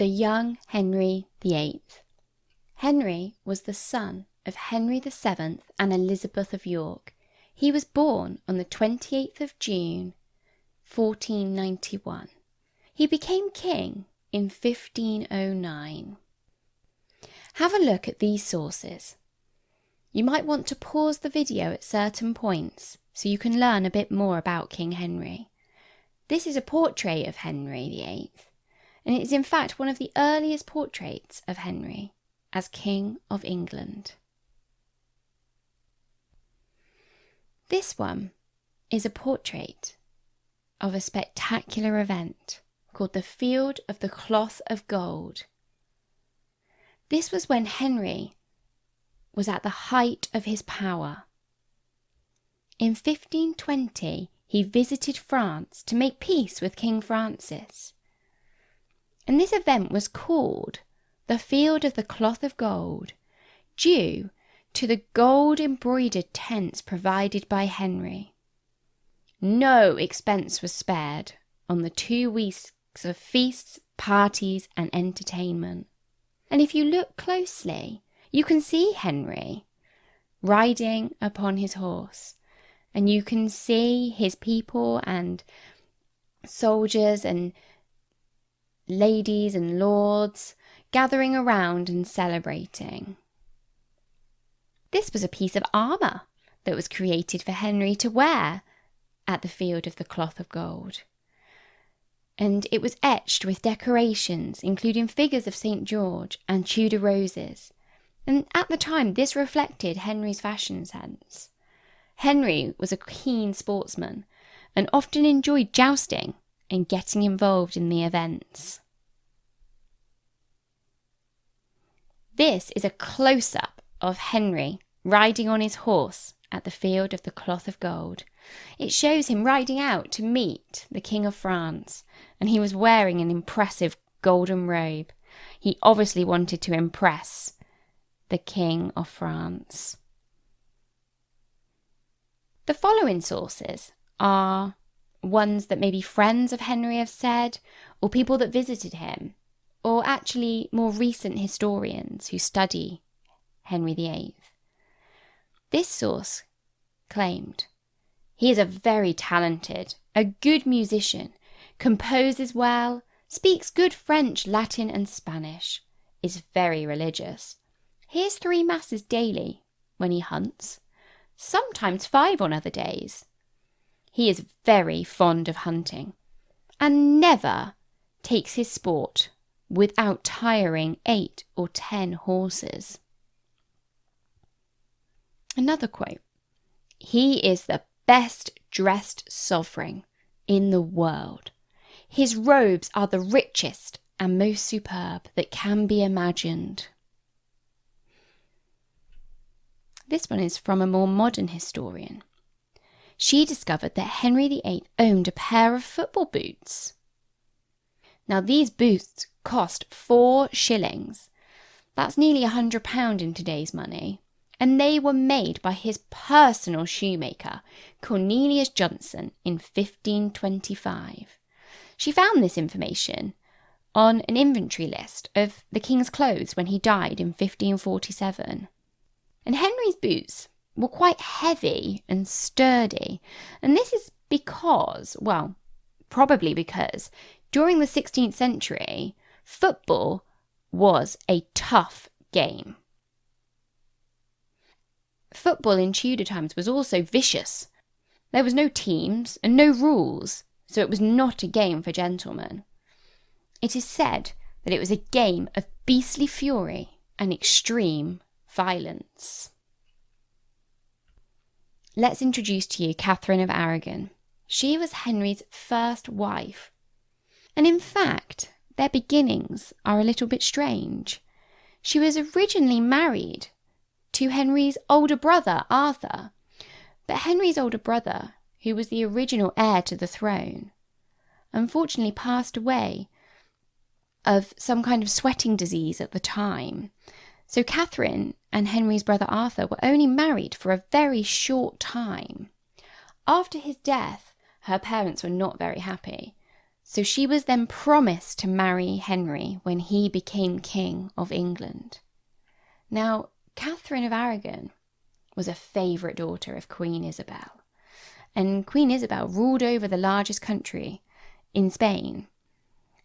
The young Henry VIII. Henry was the son of Henry VII and Elizabeth of York. He was born on the 28th of June, 1491. He became king in 1509. Have a look at these sources. You might want to pause the video at certain points so you can learn a bit more about King Henry. This is a portrait of Henry VIII, and it is in fact one of the earliest portraits of Henry as King of England. This one is a portrait of a spectacular event called the Field of the Cloth of Gold. This was when Henry was at the height of his power. In 1520, he visited France to make peace with King Francis. And this event was called the Field of the Cloth of Gold, due to the gold-embroidered tents provided by Henry. No expense was spared on the 2 weeks of feasts, parties, and entertainment. And if you look closely, you can see Henry riding upon his horse, and you can see his people and soldiers and ladies and lords gathering around and celebrating. This was a piece of armour that was created for Henry to wear at the Field of the Cloth of Gold. And it was etched with decorations, including figures of St. George and Tudor roses. And at the time, this reflected Henry's fashion sense. Henry was a keen sportsman and often enjoyed jousting and getting involved in the events. This is a close-up of Henry riding on his horse at the Field of the Cloth of Gold. It shows him riding out to meet the King of France, and he was wearing an impressive golden robe. He obviously wanted to impress the King of France. The following sources are ones that maybe friends of Henry have said, or people that visited him, or actually more recent historians who study Henry VIII. This source claimed he is a very talented, a good musician, composes well, speaks good French, Latin and Spanish, is very religious, hears 3 masses daily when he hunts, sometimes 5 on other days. He is very fond of hunting and never takes his sport without tiring 8 or 10 horses. Another quote: he is the best dressed sovereign in the world. His robes are the richest and most superb that can be imagined. This one is from a more modern historian. She discovered that Henry VIII owned a pair of football boots. Now these boots cost 4 shillings. That's nearly £100 in today's money. And they were made by his personal shoemaker, Cornelius Johnson, in 1525. She found this information on an inventory list of the king's clothes when he died in 1547. And Henry's boots were quite heavy and sturdy, and this is because, well, probably because, during the 16th century, football was a tough game. Football in Tudor times was also vicious. There was no teams and no rules, so it was not a game for gentlemen. It is said that it was a game of beastly fury and extreme violence. Let's introduce to you Catherine of Aragon. She was Henry's first wife. And in fact, their beginnings are a little bit strange. She was originally married to Henry's older brother, Arthur. But Henry's older brother, who was the original heir to the throne, unfortunately passed away of some kind of sweating disease at the time. So Catherine and Henry's brother Arthur were only married for a very short time. After his death, her parents were not very happy. So she was then promised to marry Henry when he became King of England. Now, Catherine of Aragon was a favourite daughter of Queen Isabel. And Queen Isabel ruled over the largest country in Spain.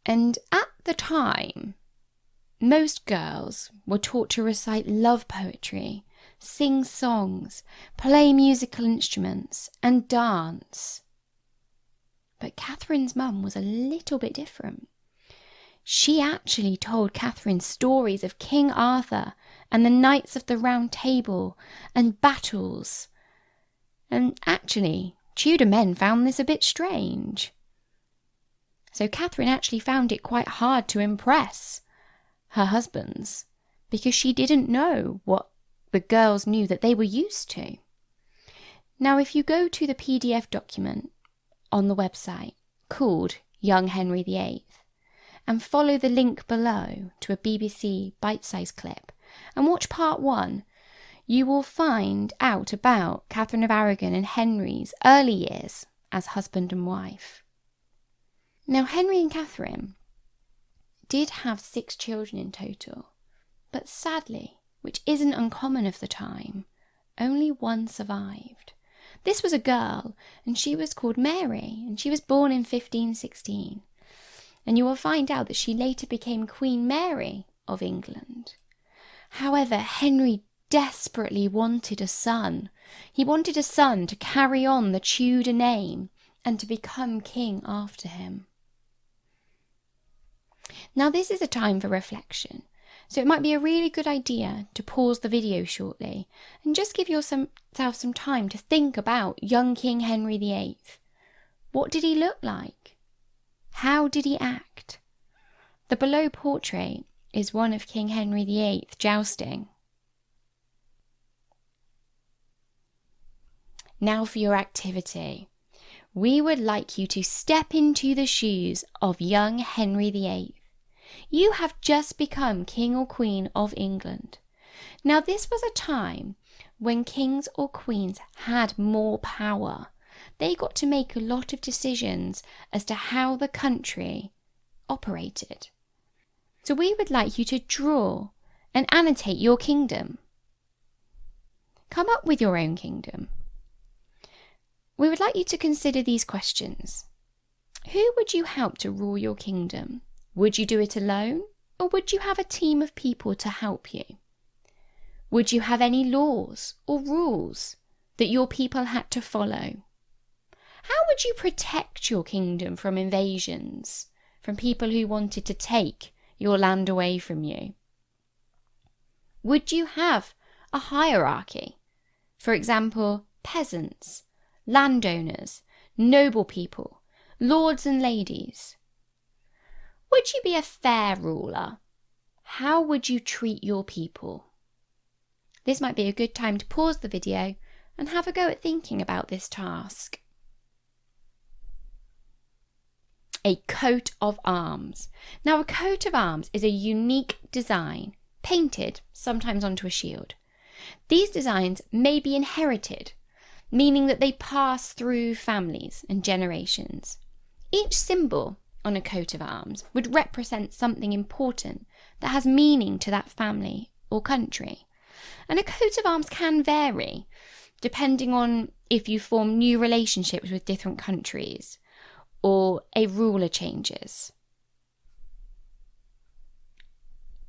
And at the time, most girls were taught to recite love poetry, sing songs, play musical instruments, and dance. But Catherine's mum was a little bit different. She actually told Catherine stories of King Arthur and the Knights of the Round Table and battles. And actually, Tudor men found this a bit strange. So Catherine actually found it quite hard to impress her husbands because she didn't know what the girls knew that they were used to. Now, if you go to the PDF document on the website called Young Henry VIII and follow the link below to a BBC bite-sized clip and watch part 1, you will find out about Catherine of Aragon and Henry's early years as husband and wife. Now, Henry and Catherine did have 6 children in total, but sadly, which isn't uncommon of the time, only one survived. This was a girl, and she was called Mary, and she was born in 1516. And you will find out that she later became Queen Mary of England. However, Henry desperately wanted a son. He wanted a son to carry on the Tudor name and to become king after him. Now, this is a time for reflection, so it might be a really good idea to pause the video shortly and just give yourself some time to think about young King Henry VIII. What did he look like? How did he act? The below portrait is one of King Henry VIII jousting. Now for your activity. We would like you to step into the shoes of young Henry VIII. You have just become King or Queen of England. Now, this was a time when kings or queens had more power. They got to make a lot of decisions as to how the country operated. So we would like you to draw and annotate your kingdom. Come up with your own kingdom. We would like you to consider these questions. Who would you help to rule your kingdom? Would you do it alone, or would you have a team of people to help you? Would you have any laws or rules that your people had to follow? How would you protect your kingdom from invasions, from people who wanted to take your land away from you? Would you have a hierarchy? For example, peasants, landowners, noble people, lords and ladies. Would you be a fair ruler? How would you treat your people? This might be a good time to pause the video and have a go at thinking about this task. A coat of arms. Now, a coat of arms is a unique design, painted sometimes onto a shield. These designs may be inherited, meaning that they pass through families and generations. Each symbol on a coat of arms would represent something important that has meaning to that family or country. And a coat of arms can vary depending on if you form new relationships with different countries or a ruler changes.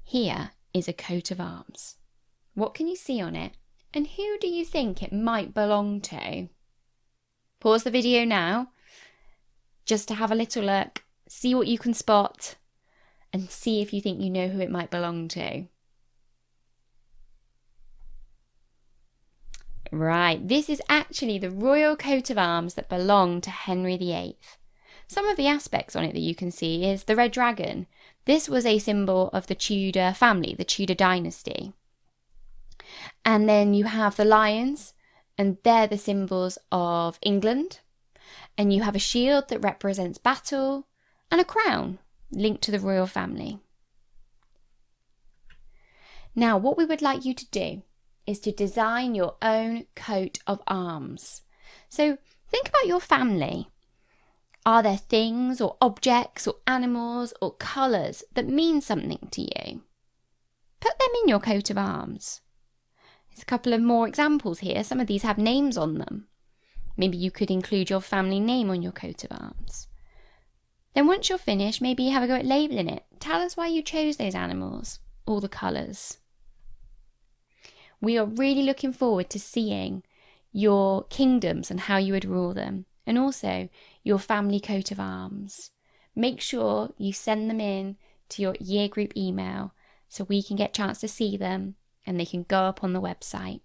Here is a coat of arms. What can you see on it? And who do you think it might belong to? Pause the video now just to have a little look, see what you can spot, and see if you think you know who it might belong to. Right, this is actually the royal coat of arms that belonged to Henry VIII. Some of the aspects on it that you can see is the red dragon. This was a symbol of the Tudor family, the Tudor dynasty. And then you have the lions, and they're the symbols of England. And you have a shield that represents battle, and a crown linked to the royal family. Now, what we would like you to do is to design your own coat of arms. So think about your family Are there things or objects or animals or colours that mean something to you? Put them in your coat of arms. There's a couple of more examples here. Some of these have names on them. Maybe you could include your family name on your coat of arms. Then once you're finished, maybe have a go at labelling it. Tell us why you chose those animals, all the colours. We are really looking forward to seeing your kingdoms and how you would rule them, and also your family coat of arms. Make sure you send them in to your year group email so we can get a chance to see them and they can go up on the website.